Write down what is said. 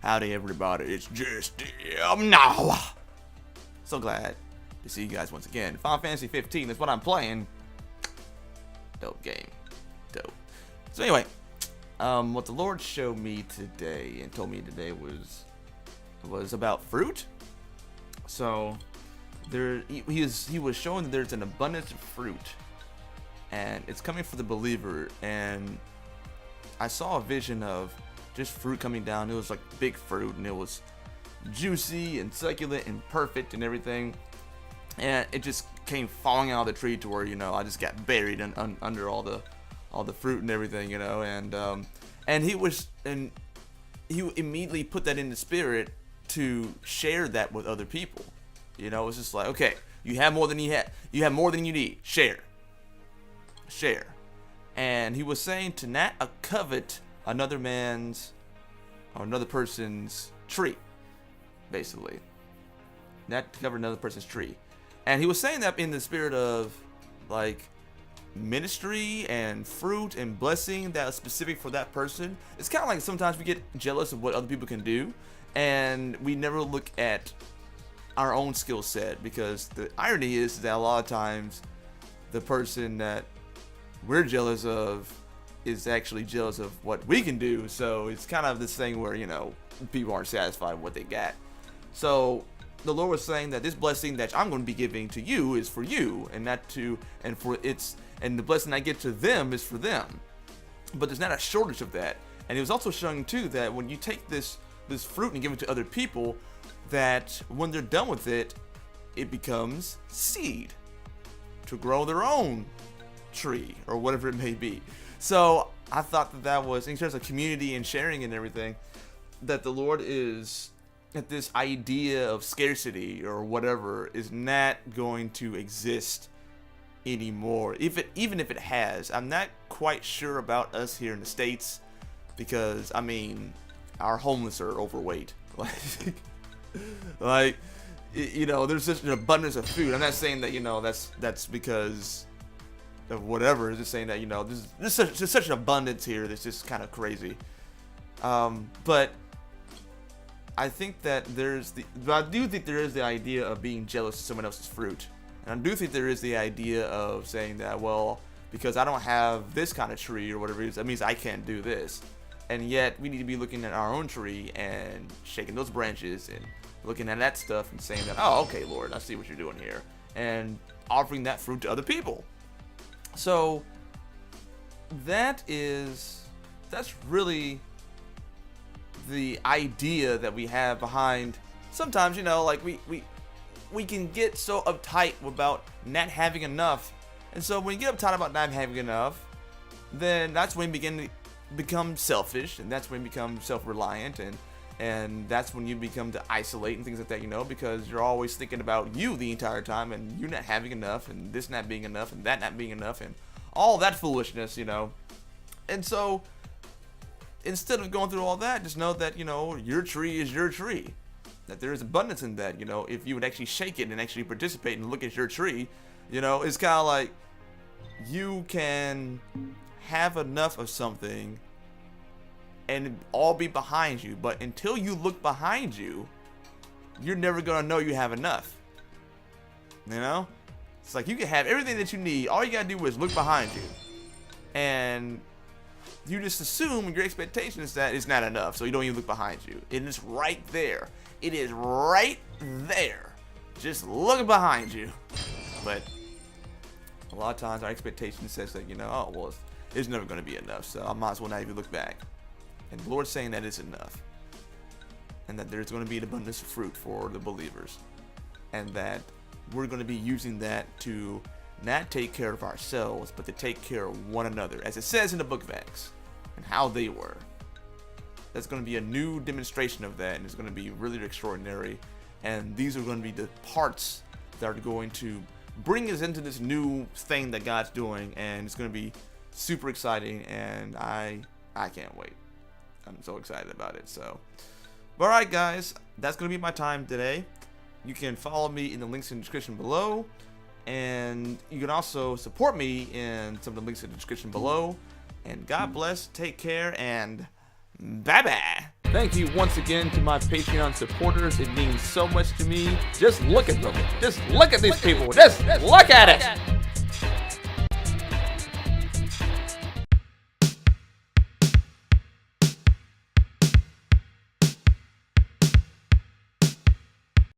Howdy everybody, it's just now. So glad to see you guys once again. Final Fantasy 15 is what I'm playing. Dope game. Dope. So anyway, what the Lord showed me today and told me today was about fruit. So he was showing that there's an abundance of fruit, and it's coming for the believer. And I saw a vision of just fruit coming down. It was like big fruit, and it was juicy and succulent and perfect and everything. And it just came falling out of the tree to where, I just got buried under all the fruit and everything, and he immediately put that in the spirit to share that with other people. It's just like, okay, you have more than you need. Share. And he was saying to not covet another person's tree, basically. Not to cover another person's tree. And he was saying that in the spirit of like ministry and fruit and blessing that is specific for that person. It's kind of like sometimes we get jealous of what other people can do, and we never look at our own skill set, because the irony is that a lot of times the person that we're jealous of is actually jealous of what we can do. So it's kind of this thing where, people aren't satisfied with what they got. So the Lord was saying that this blessing that I'm going to be giving to you is for you, and the blessing I get to them is for them. But there's not a shortage of that. And he was also showing too that when you take this fruit and give it to other people, that when they're done with it, it becomes seed to grow their own tree or whatever it may be. So I thought that was, in terms of community and sharing and everything, that the Lord is, that this idea of scarcity or whatever is not going to exist anymore. Even if it has, I'm not quite sure about us here in the States, because our homeless are overweight. There's such an abundance of food. I'm not saying that that's because of whatever. It's just saying that there's such an abundance here that's just kind of crazy. But I think that I do think there is the idea of being jealous of someone else's fruit. And I do think there is the idea of saying that, well, because I don't have this kind of tree or whatever it is, that means I can't do this. And yet we need to be looking at our own tree and shaking those branches and looking at that stuff and saying that, oh, okay, Lord, I see what you're doing here. And offering that fruit to other people. So that's really the idea that we have behind. Sometimes, we can get so uptight about not having enough. And so when you get uptight about not having enough, then that's when you begin to become selfish, and that's when you become self-reliant, and that's when you become to isolate and things like that, because you're always thinking about you the entire time, and you not having enough, and this not being enough, and that not being enough, and all that foolishness, And so instead of going through all that, just know that, your tree is your tree. That there is abundance in that, if you would actually shake it and actually participate and look at your tree, it's kind of like you can have enough of something and it all be behind you. But until you look behind you, you're never going to know you have enough. It's like you can have everything that you need. All you got to do is look behind you. And you just assume your expectation is that it's not enough, so you don't even look behind you. And it's right there. It is right there. Just look behind you. But a lot of times our expectation says that, oh, well, it's never going to be enough, so I might as well not even look back. And the Lord's saying that it's enough. And that there's going to be an abundance of fruit for the believers. And that we're going to be using that to not take care of ourselves, but to take care of one another, as it says in the book of Acts, and how they were. That's going to be a new demonstration of that, and it's going to be really extraordinary. And these are going to be the parts that are going to bring us into this new thing that God's doing, and it's going to be super exciting, and I can't wait. I'm so excited about it. So, alright guys, that's going to be my time today. You can follow me in the links in the description below, and you can also support me in some of the links in the description below. And God bless, take care, and bye bye. Thank you once again to my Patreon supporters. It means so much to me. Just look at them. Just look at these people. Just look at it.